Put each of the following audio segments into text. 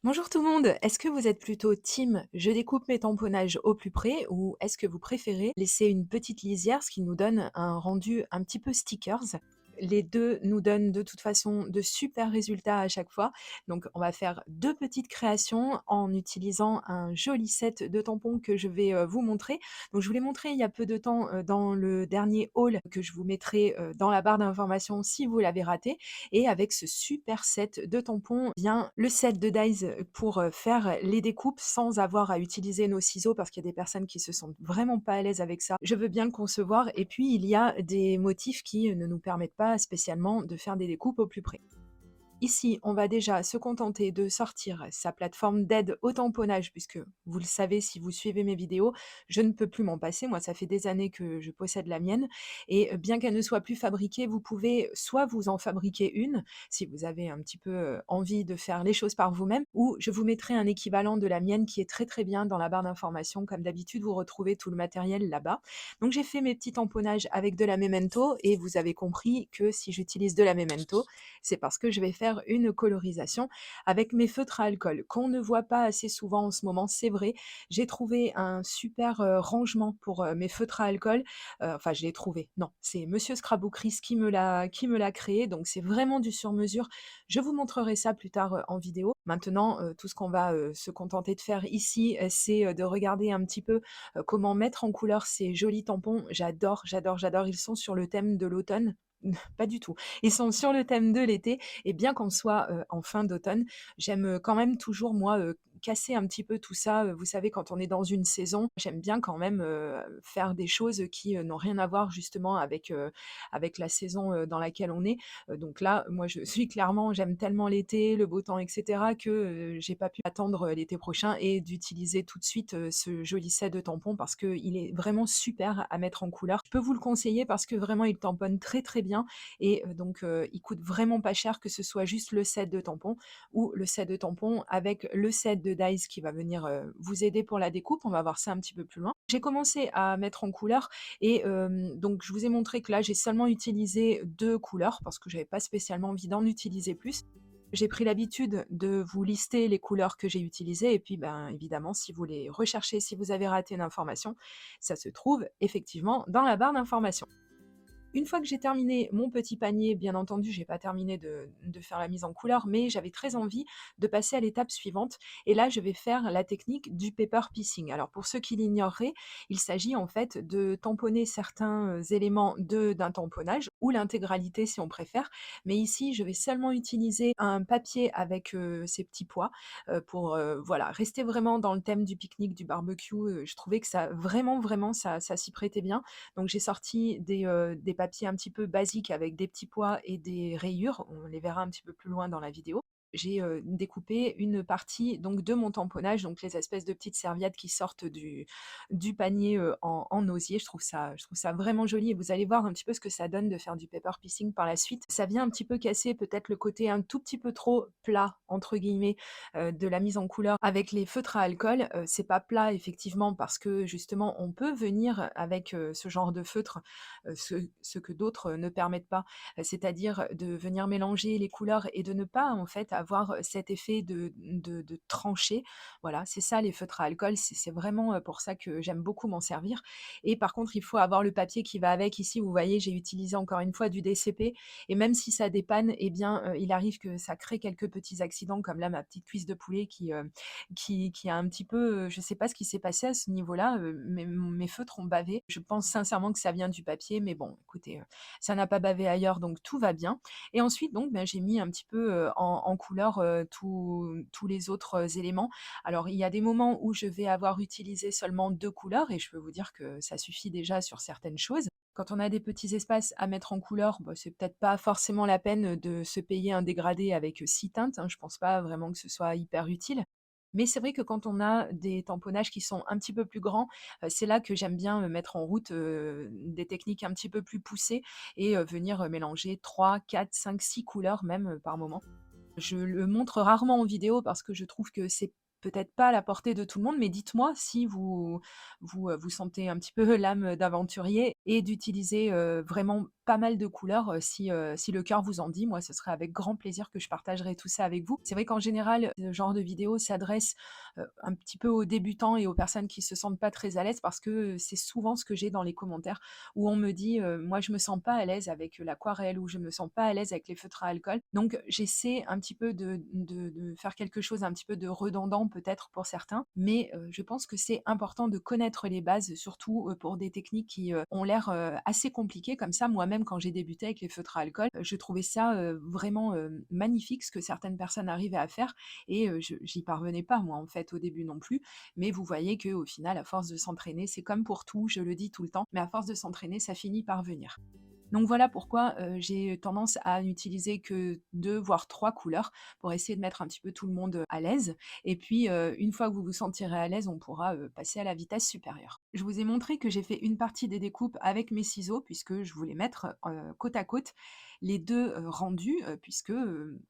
Bonjour tout le monde, est-ce que vous êtes plutôt team je découpe mes tamponnages au plus près ou est-ce que vous préférez laisser une petite lisière, ce qui nous donne un rendu un petit peu stickers? Les 2 nous donnent de toute façon de super résultats à chaque fois. Donc on va faire 2 petites créations en utilisant un joli set de tampons que je vais, vous montrer. Donc je vous l'ai montré il y a peu de temps, dans le dernier haul que je vous mettrai, dans la barre d'informations si vous l'avez raté. Et avec ce super set de tampons vient le set de dies pour, faire les découpes sans avoir à utiliser nos ciseaux parce qu'il y a des personnes qui se sentent vraiment pas à l'aise avec ça. Je veux bien le concevoir et puis il y a des motifs qui ne nous permettent pas spécialement de faire des découpes au plus près. Ici, on va déjà se contenter de sortir sa plateforme d'aide au tamponnage puisque vous le savez si vous suivez mes vidéos, je ne peux plus m'en passer. Moi, ça fait des années que je possède la mienne et bien qu'elle ne soit plus fabriquée, vous pouvez soit vous en fabriquer une si vous avez un petit peu, envie de faire les choses par vous-même ou je vous mettrai un équivalent de la mienne qui est très, très bien dans la barre d'informations. Comme d'habitude, vous retrouvez tout le matériel là-bas. Donc j'ai fait mes petits tamponnages avec de la Memento et vous avez compris que si j'utilise de la Memento, c'est parce que je vais faire une colorisation avec mes feutres à alcool qu'on ne voit pas assez souvent en ce moment, c'est vrai. J'ai trouvé un super, rangement pour, mes feutres à alcool, enfin je l'ai trouvé, non, c'est Monsieur Scraboucris qui me l'a créé, donc c'est vraiment du sur mesure. Je vous montrerai ça plus tard, en vidéo. Maintenant, tout ce qu'on va, se contenter de faire ici, c'est, de regarder un petit peu, comment mettre en couleur ces jolis tampons. J'adore, j'adore, j'adore. Ils sont sur le thème de l'automne. Pas du tout. Ils sont sur le thème de l'été et bien qu'on soit, en fin d'automne, j'aime, quand même toujours moi, casser un petit peu tout ça, vous savez quand on est dans une saison, j'aime bien quand même, faire des choses qui, n'ont rien à voir justement avec la saison, dans laquelle on est. Donc là, moi je suis clairement j'aime tellement l'été, le beau temps et cetera que, j'ai pas pu attendre, l'été prochain et d'utiliser tout de suite, ce joli set de tampons parce qu'il est vraiment super à mettre en couleur. Je peux vous le conseiller parce que vraiment il tamponne très, très bien et donc il coûte vraiment pas cher que ce soit juste le set de tampons ou le set de tampons avec le set de dies qui va venir, vous aider pour la découpe. On va voir ça un petit peu plus loin. J'ai commencé à mettre en couleur et donc je vous ai montré que là, j'ai seulement utilisé 2 couleurs parce que j'avais pas spécialement envie d'en utiliser plus. J'ai pris l'habitude de vous lister les couleurs que j'ai utilisées et puis, ben, évidemment, si vous les recherchez, si vous avez raté une information, ça se trouve effectivement dans la barre d'informations. Une fois que j'ai terminé mon petit panier, bien entendu, j'ai pas terminé de faire la mise en couleur, mais j'avais très envie de passer à l'étape suivante et là, je vais faire la technique du paper piecing. Alors pour ceux qui l'ignoreraient, il s'agit en fait de tamponner certains, éléments d'un tamponnage ou l'intégralité si on préfère, mais ici, je vais seulement utiliser un papier avec, ces petits pois, pour, voilà, rester vraiment dans le thème du pique-nique, du barbecue, je trouvais que ça vraiment, vraiment ça s'y prêtait bien. Donc j'ai sorti des papiers un petit peu basiques avec des petits pois et des rayures, on les verra un petit peu plus loin dans la vidéo. J'ai, découpé une partie donc de mon tamponnage, donc les espèces de petites serviettes qui sortent du panier, en osier. Je trouve ça vraiment joli et vous allez voir un petit peu ce que ça donne de faire du paper piecing par la suite. Ça vient un petit peu casser peut-être le côté un tout petit peu trop «plat» entre guillemets, de la mise en couleur avec les feutres à alcool. C'est pas plat effectivement parce que justement on peut venir avec, ce genre de feutre, ce que d'autres, ne permettent pas, c'est-à-dire de venir mélanger les couleurs et de ne pas en fait avoir, cet effet de trancher. Voilà, c'est ça les feutres à alcool, c'est vraiment, pour ça que j'aime beaucoup m'en servir et par contre il faut avoir le papier qui va avec. Ici vous voyez j'ai utilisé encore une fois du DCP et même si ça dépanne et bien, il arrive que ça crée quelques petits accidents comme là ma petite cuisse de poulet qui a un petit peu, je sais pas ce qui s'est passé à ce niveau-là, mes feutres ont bavé. Je pense sincèrement que ça vient du papier, mais bon écoutez, ça n'a pas bavé ailleurs donc tout va bien et ensuite donc, ben, j'ai mis un petit peu, en couleur, tous les autres, éléments. Alors il y a des moments où je vais avoir utilisé seulement 2 couleurs et je peux vous dire que ça suffit déjà sur certaines choses. Quand on a des petits espaces à mettre en couleur, bah, c'est peut-être pas forcément la peine, de se payer un dégradé avec, 6 teintes, hein. Je pense pas vraiment que ce soit hyper utile. Mais c'est vrai que quand on a des tamponnages qui sont un petit peu plus grands, c'est là que j'aime bien, mettre en route, des techniques un petit peu plus poussées et venir, mélanger 3, 4, 5, 6 couleurs même, par moment. Je le montre rarement en vidéo parce que je trouve que c'est peut-être pas à la portée de tout le monde, mais dites-moi si vous sentez un petit peu l'âme d'aventurier et d'utiliser, vraiment pas mal de couleurs, si le cœur vous en dit. Moi, ce serait avec grand plaisir que je partagerai tout ça avec vous. C'est vrai qu'en général, ce genre de vidéo s'adresse, un petit peu aux débutants et aux personnes qui se sentent pas très à l'aise parce que, c'est souvent ce que j'ai dans les commentaires où on me dit, «Moi, je me sens pas à l'aise avec l'aquarelle» ou «Je me sens pas à l'aise avec les feutres à alcool». Donc j'essaie un petit peu de faire quelque chose un petit peu de redondant peut-être pour certains, mais je pense que c'est important de connaître les bases, surtout, pour des techniques qui, ont l'air, assez compliquées comme ça. Moi-même, quand j'ai débuté avec les feutres à alcool, je trouvais ça, vraiment, magnifique ce que certaines personnes arrivaient à faire et je j'y parvenais pas moi, en fait, au début non plus. Mais vous voyez qu'au final, à force de s'entraîner, c'est comme pour tout, je le dis tout le temps, mais à force de s'entraîner, ça finit par venir. Donc voilà pourquoi, j'ai tendance à n'utiliser que 2 voire 3 couleurs pour essayer de mettre un petit peu tout le monde, à l'aise et puis, une fois que vous vous sentirez à l'aise, on pourra, passer à la vitesse supérieure. Je vous ai montré que j'ai fait une partie des découpes avec mes ciseaux puisque je voulais mettre, côte à côte les 2 rendus, puisque,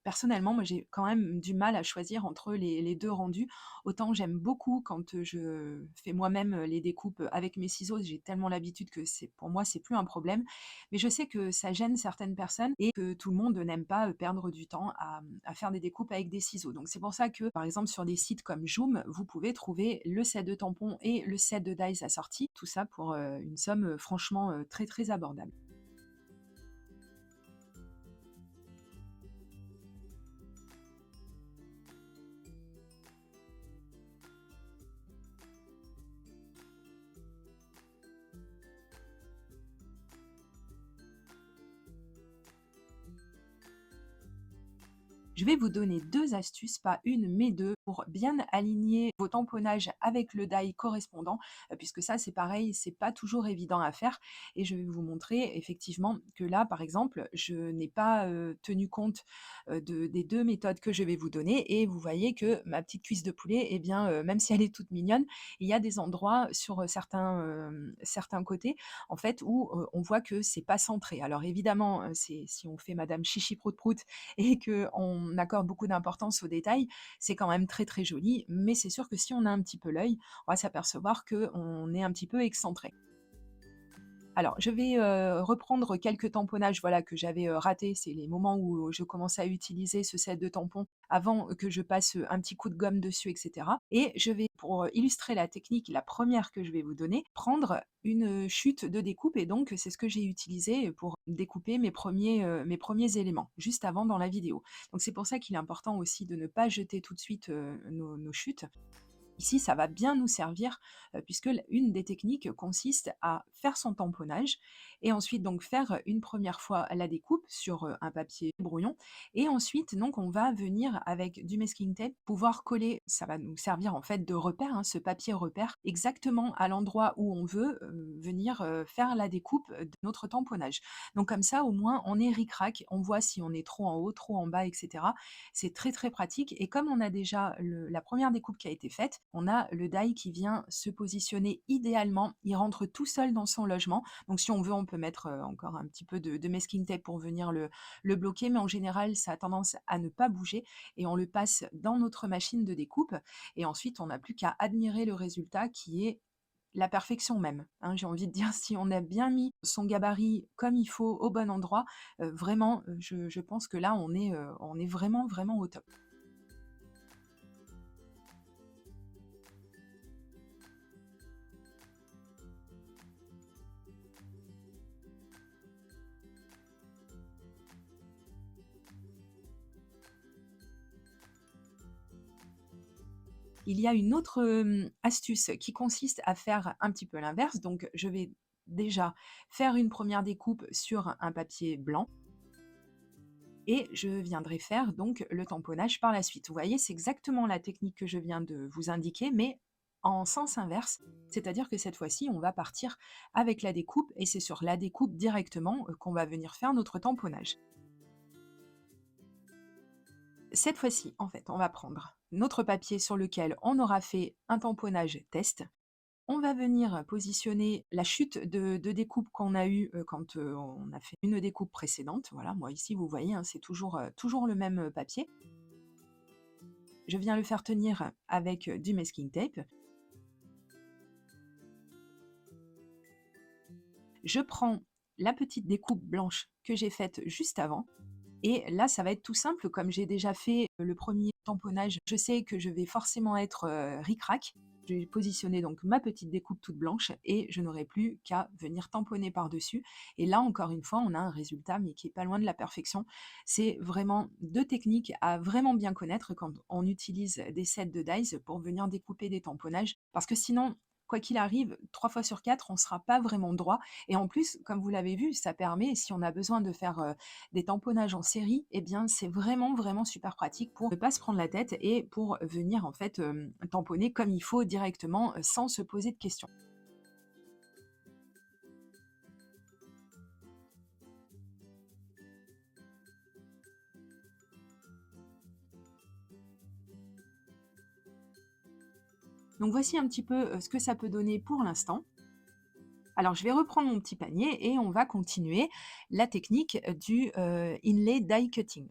personnellement, moi, j'ai quand même du mal à choisir entre les 2 rendus. Autant j'aime beaucoup quand, je fais moi-même, les découpes, avec mes ciseaux, j'ai tellement l'habitude que c'est pour moi, c'est plus un problème. Mais je sais que ça gêne certaines personnes et que tout le monde n'aime pas, perdre du temps à faire des découpes avec des ciseaux. Donc c'est pour ça que, par exemple, sur des sites comme Joom, vous pouvez trouver le set de tampons et le set de dies assortis, tout ça pour, une somme, franchement, très, très abordable. Je vais vous donner 2 astuces, pas une mais 2, pour bien aligner vos tamponnages avec le die correspondant, puisque ça, c'est pareil, c'est pas toujours évident à faire et je vais vous montrer effectivement que là, par exemple, je n'ai pas, tenu compte, des 2 méthodes que je vais vous donner et vous voyez que ma petite cuisse de poulet eh bien, même si elle est toute mignonne, il y a des endroits sur, certains côtés, en fait, où, on voit que c'est pas centré. Alors évidemment, c'est si on fait madame chichi prout prout et qu'on accorde beaucoup d'importance aux détails, c'est quand même très, très joli. Mais c'est sûr que si on a un petit peu l'œil, on va s'apercevoir qu'on est un petit peu excentré. Alors, je vais, reprendre quelques tamponnages, voilà, que j'avais, ratés. C'est les moments où je commençais à utiliser ce set de tampons avant que je passe, un petit coup de gomme dessus et cetera et je vais, pour, illustrer la technique, la première que je vais vous donner, prendre une, chute de découpe et donc c'est ce que j'ai utilisé, pour découper mes premiers éléments, juste avant dans la vidéo. Donc c'est pour ça qu'il est important aussi de ne pas jeter tout de suite, nos chutes. Ici, ça va bien nous servir, puisque une des techniques consiste à faire son tamponnage et ensuite donc faire une première fois la découpe sur, un papier brouillon et ensuite donc on va venir avec du masking tape pouvoir coller, ça va nous servir en fait de repère, hein, ce papier repère, exactement à l'endroit où on veut, venir, faire la découpe, de notre tamponnage. Donc comme ça au moins on est ric-rac, on voit si on est trop en haut, trop en bas et cetera. C'est très, très pratique et comme on a déjà la première découpe qui a été faite, on a le die qui vient se positionner idéalement. Il rentre tout seul dans son logement. Donc si on veut, on peut mettre, encore un petit peu de masking tape pour venir le bloquer, mais en général, ça a tendance à ne pas bouger et on le passe dans notre machine de découpe et ensuite on n'a plus qu'à admirer le résultat qui est la perfection même, hein, j'ai envie de dire si on a bien mis son gabarit comme il faut, au bon endroit, vraiment, je pense que là on est vraiment, vraiment au top. Il y a une autre, astuce qui consiste à faire un petit peu l'inverse, donc je vais déjà faire une première découpe sur un papier blanc et je viendrai faire donc le tamponnage par la suite. Vous voyez, c'est exactement la technique que je viens de vous indiquer, mais en sens inverse. C'est-à-dire que cette fois-ci, on va partir avec la découpe et c'est sur la découpe directement, qu'on va venir faire notre tamponnage. Cette fois-ci, en fait, on va prendre notre papier sur lequel on aura fait un tamponnage test. On va venir positionner la chute de découpe qu'on a eue, quand, on a fait une découpe précédente. Voilà, moi ici vous voyez, hein, c'est toujours le même, papier. je viens le faire tenir avec du masking tape. Je prends la petite découpe blanche que j'ai faite juste avant. Et là, ça va être tout simple, comme j'ai déjà fait le premier tamponnage, je sais que je vais forcément être ric-rac. Je vais positionner donc ma petite découpe toute blanche et je n'aurai plus qu'à venir tamponner par-dessus. Et là, encore une fois, on a un résultat, mais qui est pas loin de la perfection. C'est vraiment 2 techniques à vraiment bien connaître quand on utilise des sets de dies pour venir découper des tamponnages. Parce que sinon, quoi qu'il arrive, 3 fois sur 4, on ne sera pas vraiment droit. Et en plus, comme vous l'avez vu, ça permet, si on a besoin de faire des tamponnages en série, eh bien, c'est vraiment, vraiment super pratique pour ne pas se prendre la tête et pour venir en fait tamponner comme il faut directement sans se poser de questions. Donc voici un petit peu ce que ça peut donner pour l'instant. Alors je vais reprendre mon petit panier et on va continuer la technique du inlay die cutting.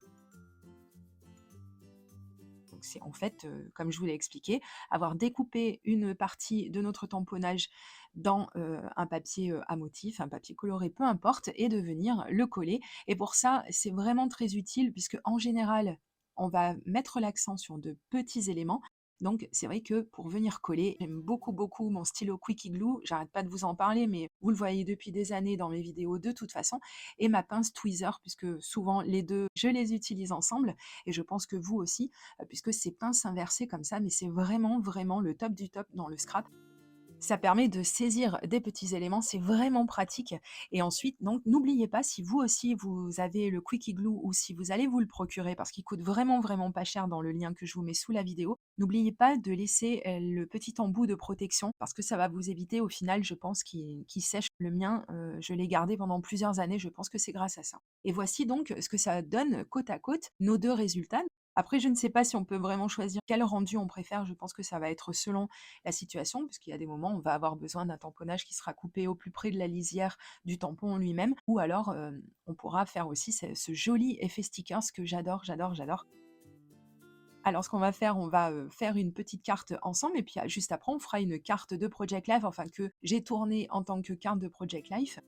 Donc c'est en fait, comme je vous l'ai expliqué, avoir découpé une partie de notre tamponnage dans, un papier, à motif, un papier coloré, peu importe, et de venir le coller. Et pour ça, c'est vraiment très utile puisque en général, on va mettre l'accent sur de petits éléments. Donc c'est vrai que pour venir coller, j'aime beaucoup, beaucoup mon stylo Quicky Glue. J'arrête pas de vous en parler, mais vous le voyez depuis des années dans mes vidéos de toute façon, et ma pince tweezer puisque souvent les 2, je les utilise ensemble et je pense que vous aussi, puisque c'est pince inversée comme ça, mais c'est vraiment, vraiment le top du top dans le scrap. Ça permet de saisir des petits éléments, c'est vraiment pratique. Et ensuite, donc, n'oubliez pas, si vous aussi vous avez le Quicky Glue ou si vous allez vous le procurer, parce qu'il coûte vraiment, vraiment pas cher dans le lien que je vous mets sous la vidéo, n'oubliez pas de laisser le petit embout de protection, parce que ça va vous éviter au final, je pense, qu'il sèche. Le mien, je l'ai gardé pendant plusieurs années, je pense que c'est grâce à ça. Et voici donc ce que ça donne côte à côte, nos deux résultats. Après, je ne sais pas si on peut vraiment choisir quel rendu on préfère, je pense que ça va être selon la situation, parce qu'il y a des moments où on va avoir besoin d'un tamponnage qui sera coupé au plus près de la lisière du tampon lui-même, ou alors on pourra faire aussi ce joli effet stickers que j'adore, j'adore, j'adore. Alors ce qu'on va faire, on va faire une petite carte ensemble et puis juste après on fera une carte de Project Life, enfin que j'ai tournée en tant que carte de Project Life.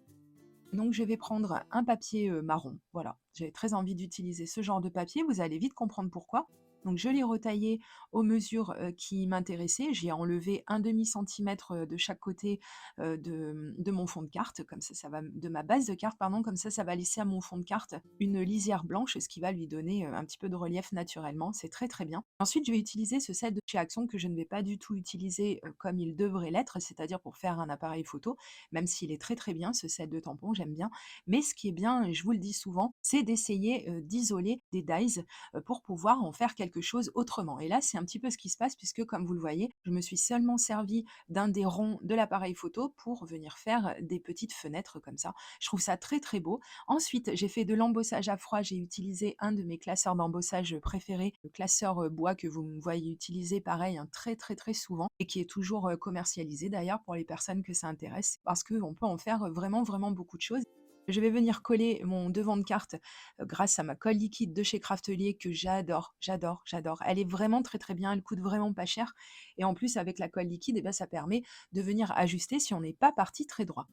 Donc je vais prendre un papier marron, voilà. J'avais très envie d'utiliser ce genre de papier, vous allez vite comprendre pourquoi. Donc je l'ai retaillé aux mesures qui m'intéressaient. J'ai enlevé un demi centimètre de chaque côté de mon fond de carte, comme ça va de ma base de carte, pardon, comme ça va laisser à mon fond de carte une lisière blanche, ce qui va lui donner un petit peu de relief naturellement. C'est très très bien. Ensuite, je vais utiliser ce set de chez Action que je ne vais pas du tout utiliser comme il devrait l'être, c'est-à-dire pour faire un appareil photo, même s'il est très très bien ce set de tampons, j'aime bien. Mais ce qui est bien, et je vous le dis souvent, c'est d'essayer d'isoler des dies pour pouvoir en faire quelque chose autrement. Et là, c'est un petit peu ce qui se passe puisque, comme vous le voyez, je me suis seulement servi d'un des ronds de l'appareil photo pour venir faire des petites fenêtres comme ça. Je trouve ça très très beau. Ensuite, j'ai fait de l'embossage à froid. J'ai utilisé un de mes classeurs d'embossage préférés, le classeur bois que vous me voyez utiliser pareil très très très souvent et qui est toujours commercialisé d'ailleurs pour les personnes que ça intéresse parce qu'on peut en faire vraiment vraiment beaucoup de choses. Je vais venir coller mon devant de carte grâce à ma colle liquide de chez Craftelier que j'adore, j'adore, j'adore. Elle est vraiment très très bien, elle coûte vraiment pas cher. Et en plus, avec la colle liquide, eh ben, ça permet de venir ajuster si on n'est pas parti très droit.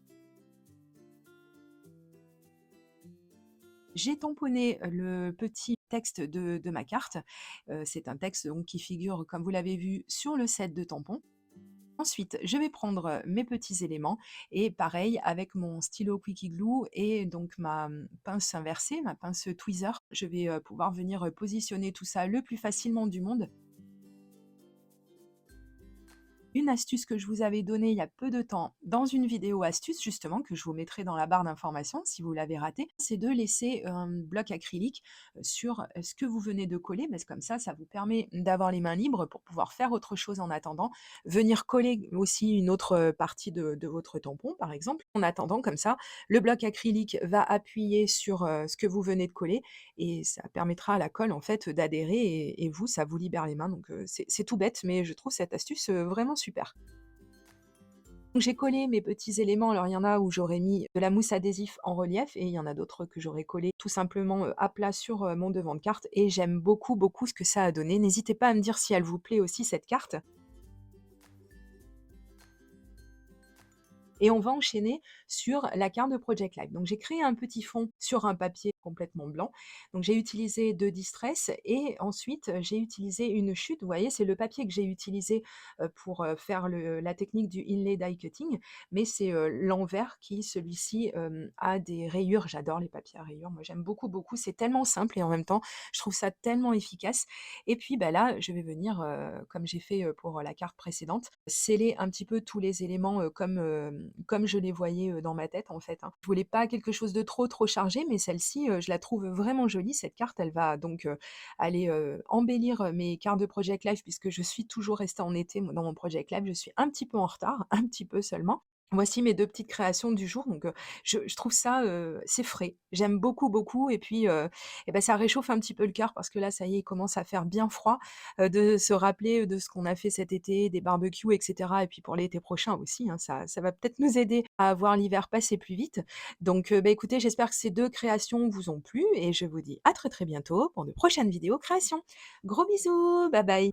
J'ai tamponné le petit texte de ma carte. C'est un texte donc, qui figure, comme vous l'avez vu, sur le set de tampons. Ensuite, je vais prendre mes petits éléments et pareil avec mon stylo Quicky Glue et donc ma pince inversée, ma pince tweezer, je vais pouvoir venir positionner tout ça le plus facilement du monde. Une astuce que je vous avais donnée il y a peu de temps dans une vidéo astuce justement que je vous mettrai dans la barre d'informations si vous l'avez raté, c'est de laisser un bloc acrylique sur ce que vous venez de coller, parce que comme ça vous permet d'avoir les mains libres pour pouvoir faire autre chose en attendant, venir coller aussi une autre partie de votre tampon par exemple. En attendant comme ça, le bloc acrylique va appuyer sur ce que vous venez de coller et ça permettra à la colle en fait d'adhérer et vous, ça vous libère les mains. Donc c'est tout bête, mais je trouve cette astuce vraiment super. Donc j'ai collé mes petits éléments, alors il y en a où j'aurais mis de la mousse adhésif en relief et il y en a d'autres que j'aurais collé tout simplement, à plat sur, mon devant de carte et j'aime beaucoup, beaucoup ce que ça a donné. N'hésitez pas à me dire si elle vous plaît aussi cette carte. Et on va enchaîner sur la carte de Project Live. Donc j'ai créé un petit fond sur un papier complètement blanc. Donc j'ai utilisé 2 Distress et ensuite, j'ai utilisé une chute. Vous voyez, c'est le papier que j'ai utilisé, pour, faire la technique du inlay die cutting, mais c'est, l'envers qui celui-ci, a des rayures. J'adore les papiers à rayures, moi j'aime beaucoup, beaucoup. C'est tellement simple et en même temps, je trouve ça tellement efficace et puis, bah, là, je vais venir, comme j'ai fait, pour la carte précédente, sceller un petit peu tous les éléments, comme je les voyais, dans ma tête, en fait, hein. Je voulais pas quelque chose de trop, trop chargé, mais celle-ci, je la trouve vraiment jolie. Cette carte, elle va donc, aller, embellir, mes cartes de Project Life puisque je suis toujours restée en été, moi, dans mon Project Life. Je suis un petit peu en retard, un petit peu seulement. Voici mes 2 petites créations du jour, donc je trouve ça, c'est frais. J'aime beaucoup, beaucoup et puis, et bah, ça réchauffe un petit peu le cœur parce que là, ça y est, il commence à faire bien froid, de se rappeler, de ce qu'on a fait cet été, des barbecues et cetera et puis pour l'été prochain aussi, hein, ça va peut-être nous aider à voir l'hiver passer plus vite. Donc, bah, écoutez, j'espère que ces 2 créations vous ont plu et je vous dis à très, très bientôt pour de prochaines vidéos créations. Gros bisous, bye bye.